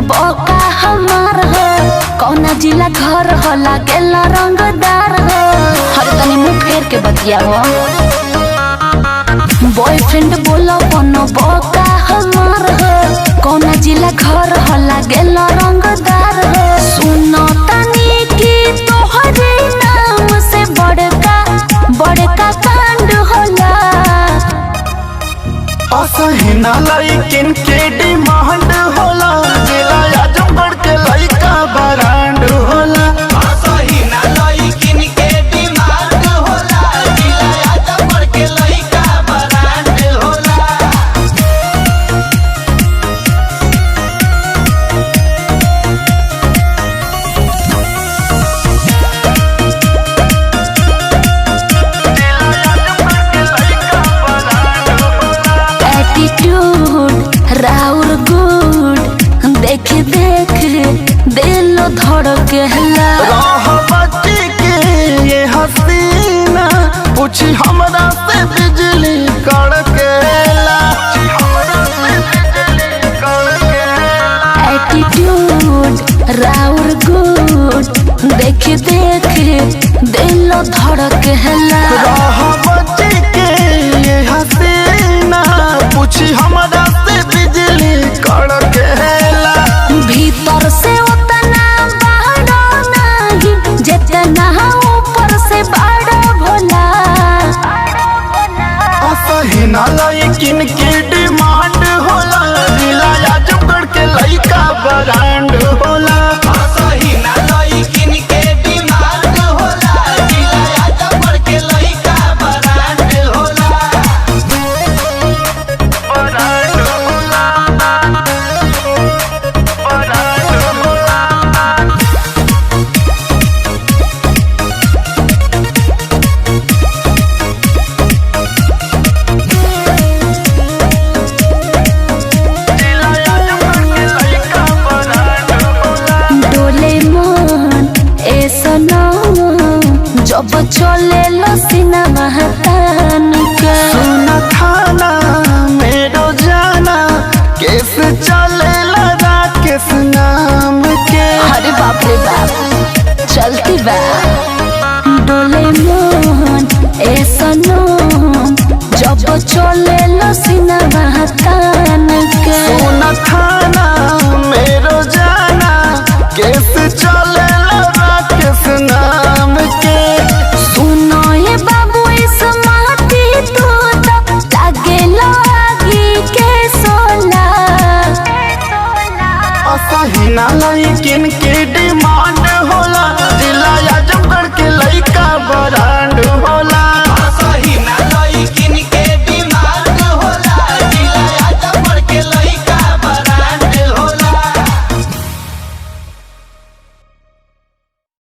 बका हमार हो कौना जिला घर हो लागेला रंगदार हो हर तनी मुंह फेर के बतिया हो बॉयफ्रेंड बोला बका हमार हो कौना जिला घर हो लागेला रंगदार हो सुनो तनी की तोहरे नाम से बड़का बड़का कांड होला असहिना लइकिन के डिमांड होला जिला आजमगढ़ के लइका ब्रांड होला असहिना लइकिन के डिमांड होला जिला आजमगढ़ के लइका ब्रांड होला एटीट्यूड राउर गुड देख देख दिल धड़केला रह बच्ची के ये हसीना पूछी हमरा से बिजली कड़केला एटीट्यूड राउर गुड देख देख दिल धड़केला रह बच्ची के ये हसीना पूछी हमरा से बिजली कड़केला भीतर से उतना बड़ा नहीं जितना ऊपर से बड़ा भोला असहिना लइकिन के डिमांड होला जिला आजमगढ़ के लइका ब्रांड होला असहिना लइकिन के डिमांड होला जिला आजमगढ़ के लइका ब्रांड होला डोले मन ऐसा जब चले लसीना महतान के सुना थाना मेरो जाना केस चले लगा किस नाम के अरे बाप रे बाप चलती बा डोले मन ऐसा जब चले लसीना महतान के सुना थाना मेरो जाना केस चले लगा किस नाम के सुनो ये बाबू इस माटी तू तो लागे लागी के सोला असहिना लइकिन